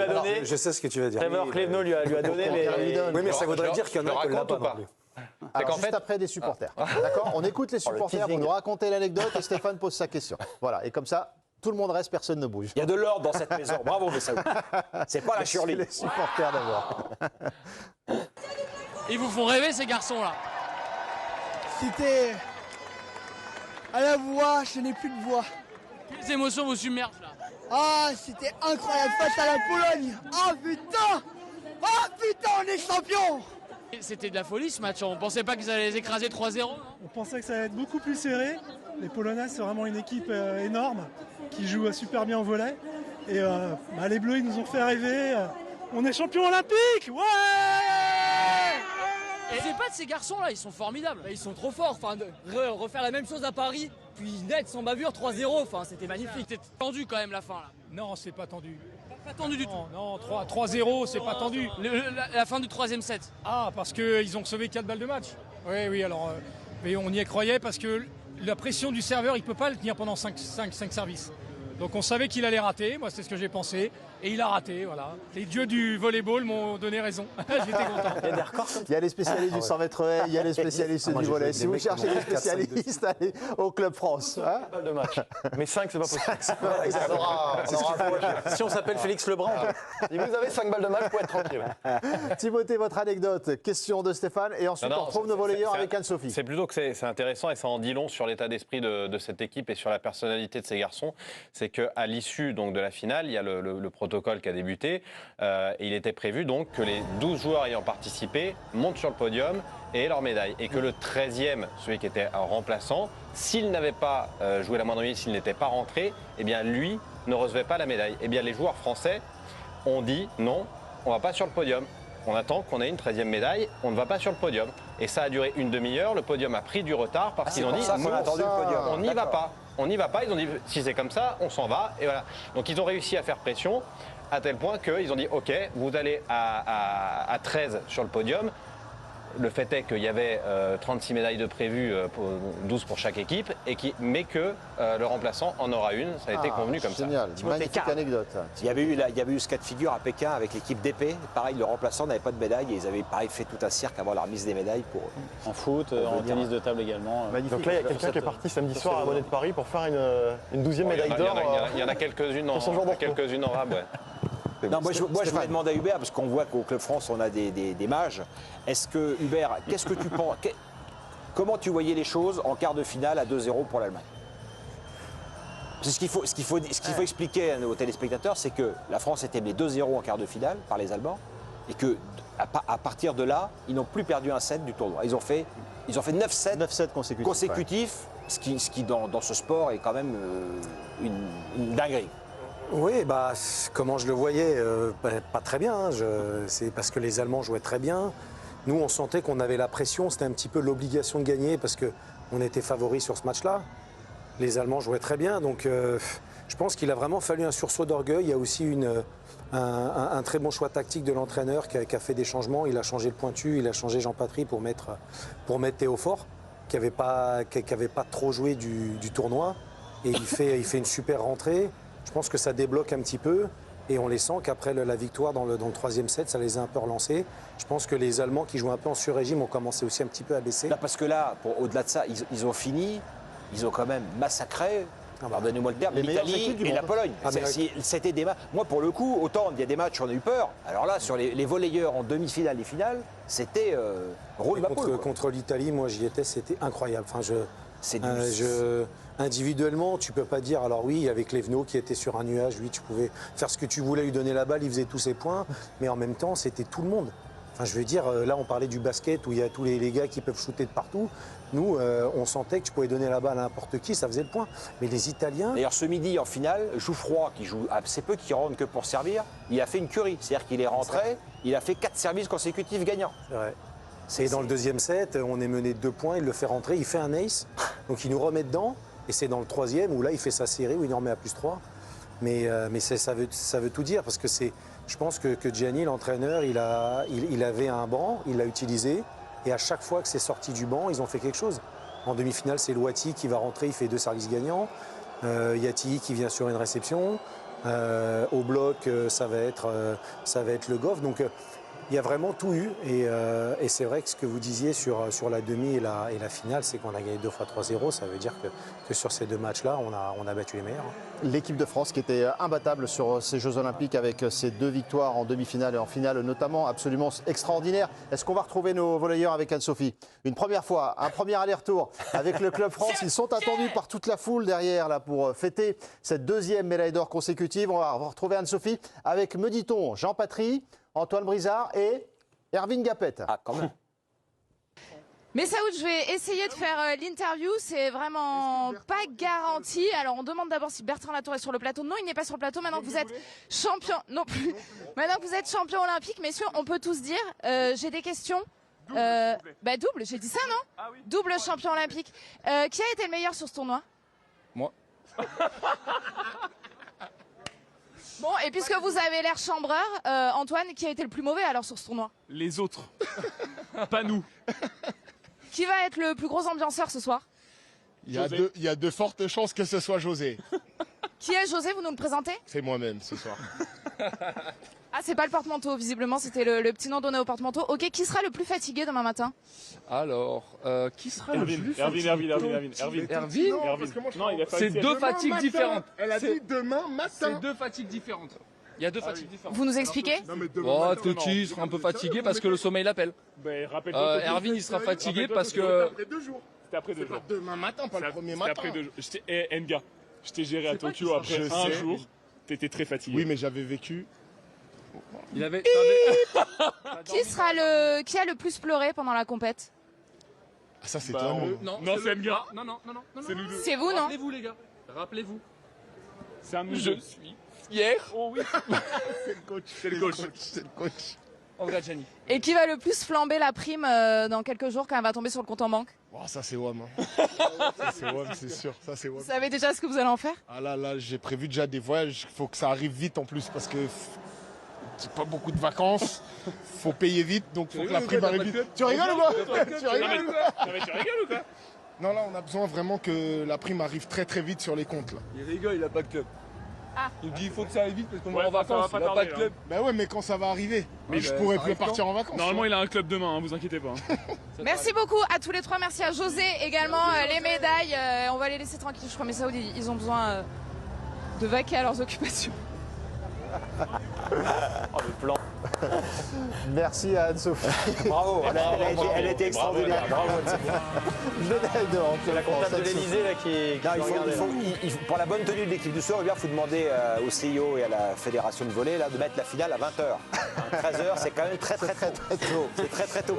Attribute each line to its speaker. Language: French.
Speaker 1: lui a donné.
Speaker 2: Je sais ce que tu vas dire.
Speaker 1: Trevor Clevenot lui a donné, mais.
Speaker 2: Oui, mais ça voudrait dire qu'il y en a qui ne l'a pas non plus.
Speaker 3: Alors, juste après des supporters. D'accord. On écoute les supporters, vous nous racontez l'anecdote et Stéphane pose sa question. Voilà, et comme ça, tout le monde reste, personne ne bouge.
Speaker 4: Il y a de l'ordre dans cette maison. Bravo, Messaoud. C'est pas la Shirley.
Speaker 3: Les supporters d'abord.
Speaker 5: Ils vous font rêver, ces garçons-là.
Speaker 6: C'était à la voix, je n'ai plus de voix.
Speaker 5: Quelles émotions vous submergent, là?
Speaker 6: Ah, c'était incroyable face à la Pologne. Oh putain! Oh putain, on est champion!
Speaker 5: C'était de la folie, ce match. On pensait pas qu'ils allaient les écraser 3-0, non?
Speaker 7: On pensait que ça allait être beaucoup plus serré. Les Polonais, c'est vraiment une équipe énorme qui joue super bien au volley. Et les Bleus, ils nous ont fait rêver. On est champion olympique! Ouais!
Speaker 5: Et c'est pas de ces garçons-là, ils sont formidables.
Speaker 8: Ils sont trop forts. Enfin, refaire la même chose à Paris, puis net, sans bavure, 3-0. Enfin, c'était magnifique.
Speaker 5: C'était tendu quand même, la fin, là.
Speaker 7: Non, c'est pas tendu.
Speaker 5: Pas tendu du tout.
Speaker 7: Non, 3-0, c'est pas tendu.
Speaker 5: La fin du troisième set.
Speaker 7: Ah, parce qu'ils ont sauvé 4 balles de match. Oui, alors... mais on y croyait parce que la pression du serveur, il ne peut pas le tenir pendant 5 services. Donc on savait qu'il allait rater, moi c'est ce que j'ai pensé, et il a raté, voilà. Les dieux du volleyball m'ont donné raison, j'étais content.
Speaker 3: Il y a des records. Il y a les spécialistes du 100 mètres haies, il y a les spécialistes du volley. Si vous cherchez des spécialistes, allez au Club France. Hein,
Speaker 1: Balle de match. Mais 5, c'est pas possible. Si on s'appelle Félix Lebrun, si vous avez 5 balles de match, vous pouvez être tranquille.
Speaker 3: Timothée, votre anecdote, question de Stéphane, et ensuite on retrouve nos volleyeurs avec Anne-Sophie.
Speaker 9: C'est plutôt que c'est intéressant et ça en dit long sur l'état d'esprit de cette équipe et sur la personnalité de ces garçons. C'est qu'à l'issue donc, de la finale, il y a le protocole qui a débuté et il était prévu donc que les 12 joueurs ayant participé montent sur le podium et aient leur médaille. Et que le 13e, celui qui était un remplaçant, s'il n'avait pas joué la moindre minute, s'il n'était pas rentré, eh bien lui ne recevait pas la médaille. Eh bien les joueurs français ont dit non, on ne va pas sur le podium. On attend qu'on ait une 13e médaille, on ne va pas sur le podium. Et ça a duré une demi-heure, le podium a pris du retard parce qu'ils ont dit on n'y va pas. On n'y va pas, ils ont dit si c'est comme ça, on s'en va. Et voilà. Donc ils ont réussi à faire pression à tel point qu'ils ont dit ok, vous allez à 13 sur le podium. Le fait est qu'il y avait 36 médailles de prévues, 12 pour chaque équipe, mais que le remplaçant en aura une. Ça a été convenu comme
Speaker 3: génial.
Speaker 9: ça.
Speaker 3: Magnifique anecdote.
Speaker 4: Il y avait eu ce cas de figure à Pékin avec l'équipe d'épée. Pareil, le remplaçant n'avait pas de médaille et ils avaient pareil fait tout un cirque avant la remise des médailles pour.
Speaker 1: En foot, en tennis de table également.
Speaker 2: Donc là, il y a quelqu'un qui est parti samedi soir à la Monnaie de Paris pour faire une 12e médaille d'or.
Speaker 9: Il y en a quelques-unes en rab, ouais.
Speaker 4: Non, moi, je voulais demander à Hubert, parce qu'on voit qu'au Club France, on a des mages. Est-ce que, Hubert, qu'est-ce que tu penses comment tu voyais les choses en quart de finale à 2-0 pour l'Allemagne? Ce qu'il faut expliquer à nos téléspectateurs, c'est que la France était menée 2-0 en quart de finale par les Allemands, et qu'à partir de là, ils n'ont plus perdu un set du tournoi. Ils ont fait 9 sets consécutifs, ce qui dans ce sport est quand même une dinguerie.
Speaker 2: Oui, comment je le voyais, pas très bien. C'est parce que les Allemands jouaient très bien. Nous, on sentait qu'on avait la pression. C'était un petit peu l'obligation de gagner parce qu'on était favoris sur ce match-là. Les Allemands jouaient très bien. Donc, je pense qu'il a vraiment fallu un sursaut d'orgueil. Il y a aussi un très bon choix tactique de l'entraîneur qui a fait des changements. Il a changé le pointu, il a changé Jean Patry pour mettre Théo Fort, qui n'avait pas trop joué du tournoi. Et il fait une super rentrée. Je pense que ça débloque un petit peu et on les sent qu'après la victoire dans le 3e set, ça les a un peu relancés. Je pense que les Allemands qui jouent un peu en sur-régime ont commencé aussi un petit peu à baisser.
Speaker 4: Là, parce que là, au-delà de ça, ils ont fini, ils ont quand même massacré, pardonnez-moi le terme, l'Italie et la Pologne. C'était des matchs. Moi, pour le coup, autant il y a des matchs, on a eu peur. Alors là, sur les volleyeurs en demi-finale et finale, c'était
Speaker 2: contre l'Italie, moi j'y étais, c'était incroyable. Enfin, individuellement, tu peux pas dire, alors oui, avec Clevenot qui était sur un nuage, lui, tu pouvais faire ce que tu voulais, lui donner la balle, il faisait tous ses points, mais en même temps, c'était tout le monde. Enfin, je veux dire, là, on parlait du basket où il y a tous les gars qui peuvent shooter de partout. Nous, on sentait que tu pouvais donner la balle à n'importe qui, ça faisait le point. Mais les Italiens...
Speaker 4: D'ailleurs, ce midi, en finale, Jouffroy, qui joue assez peu, qui rentre que pour servir, il a fait une curie. C'est-à-dire qu'il est rentré, il a fait 4 services consécutifs gagnants.
Speaker 2: C'est vrai. Et dans le 2e set, on est mené de 2 points, il le fait rentrer, il fait un ace, donc il nous remet dedans. Et c'est dans le 3e où là, il fait sa série, où il en remet à +3. Mais ça veut tout dire, parce que je pense que Gianni, l'entraîneur, il avait un banc, il l'a utilisé. Et à chaque fois que c'est sorti du banc, ils ont fait quelque chose. En demi-finale, c'est Loati qui va rentrer, il fait 2 services gagnants. Yati qui vient sur une réception. Au bloc, ça va être le Goff. Donc il y a vraiment tout eu. Et c'est vrai que ce que vous disiez sur la demi et la finale, c'est qu'on a gagné 2 fois 3-0. Ça veut dire que sur ces 2 matchs-là, on a battu les meilleurs.
Speaker 3: L'équipe de France qui était imbattable sur ces Jeux Olympiques avec ses 2 victoires en demi-finale et en finale notamment, absolument extraordinaire. Est-ce qu'on va retrouver nos volleyeurs avec Anne-Sophie? Une première fois, un premier aller-retour avec le Club France. Ils sont attendus par toute la foule derrière là, pour fêter cette 2e médaille d'or consécutive. On va retrouver Anne-Sophie avec, me dit-on, Jean Patry, Antoine Brizard et Erwin Gapet.
Speaker 4: Ah, quand même.
Speaker 10: Mais Saoud, je vais essayer de faire l'interview, c'est vraiment pas garanti. Alors on demande d'abord si Bertrand Latour est sur le plateau. Non, il n'est pas sur le plateau. Maintenant que vous êtes champion, non plus. Maintenant que vous êtes champion olympique, messieurs, on peut tous dire. J'ai des questions. Double, j'ai dit ça, non? Ah oui. Double champion olympique. Qui a été le meilleur sur ce tournoi?
Speaker 11: Moi.
Speaker 10: Bon, et puisque vous avez l'air chambreur, Antoine, qui a été le plus mauvais alors sur ce tournoi?
Speaker 11: Les autres. Pas nous.
Speaker 10: Qui va être le plus gros ambianceur ce soir?
Speaker 12: Il y a de fortes chances que ce soit José.
Speaker 10: Qui est José? Vous nous le présentez?
Speaker 12: C'est moi-même ce soir.
Speaker 10: Ah, c'est pas le porte-manteau, visiblement, c'était le petit nom donné au porte-manteau. Ok, qui sera le plus fatigué demain matin?
Speaker 11: Alors, qui sera le plus fatigué?
Speaker 12: Erwin.
Speaker 11: Non, c'est 2 fatigues différentes.
Speaker 12: Elle a dit demain matin.
Speaker 11: C'est 2 fatigues différentes. Il y a 2 fatigues différentes.
Speaker 10: Vous nous expliquez?
Speaker 11: Oh, Totti sera un peu fatigué parce que le sommeil l'appelle. Erwin, il sera fatigué parce que...
Speaker 12: Après 2 jours.
Speaker 11: C'était après 2 jours.
Speaker 12: Demain matin, pas le premier matin.
Speaker 11: Après 2 jours. Nga, je t'ai géré à Tokyo après un jour. T'étais très fatigué.
Speaker 12: Oui, mais j'avais vécu.
Speaker 11: Il avait...
Speaker 10: Qui a le plus pleuré pendant la compète?
Speaker 12: Ah, ça, c'est toi,
Speaker 11: non, c'est Nga. Non. C'est nous deux.
Speaker 10: C'est vous, non?
Speaker 11: Rappelez-vous, les gars. Rappelez-vous. C'est un Je suis fier. Oh oui.
Speaker 12: C'est le coach.
Speaker 11: C'est le coach. On regarde Gianni.
Speaker 10: Et qui va le plus flamber la prime dans quelques jours quand elle va tomber sur le compte en banque?
Speaker 12: Oh, ça, c'est WAM. Ça, c'est WAM, c'est sûr. Ça, c'est WAM.
Speaker 10: Vous savez déjà ce que vous allez en faire?
Speaker 12: Ah là, j'ai prévu déjà des voyages. Il faut que ça arrive vite en plus parce que c'est pas beaucoup de vacances. Faut payer vite, donc faut que la prime arrive vite. Tu rigoles ou quoi? Tu rigoles ou quoi? Non, là, on a besoin vraiment que la prime arrive très très vite sur les comptes. Là.
Speaker 11: Il rigole, il a pas de club.
Speaker 10: Ah.
Speaker 11: Il me dit il faut que ça aille vite parce qu'on va en vacances, il a pas de club.
Speaker 12: Bah ouais, mais quand ça va arriver, mais je pourrais plus partir en vacances.
Speaker 11: Normalement, il a un club demain, vous inquiétez pas.
Speaker 10: Merci beaucoup à tous les 3, merci à José également, les médailles, on va les laisser tranquilles, je crois, mais Saoud, ils ont besoin de vaquer à leurs occupations.
Speaker 9: Oh, le plan.
Speaker 3: Merci à Anne-Sophie.
Speaker 4: Bravo, elle était extraordinaire.
Speaker 9: Bravo.
Speaker 3: C'est
Speaker 9: la comptable de l'Elysée là qui
Speaker 4: pour la bonne tenue de l'équipe du soir, il faut demander au CIO et à la fédération de volley là, de mettre la finale à 20h. 13h, c'est quand même très tôt. C'est très tôt.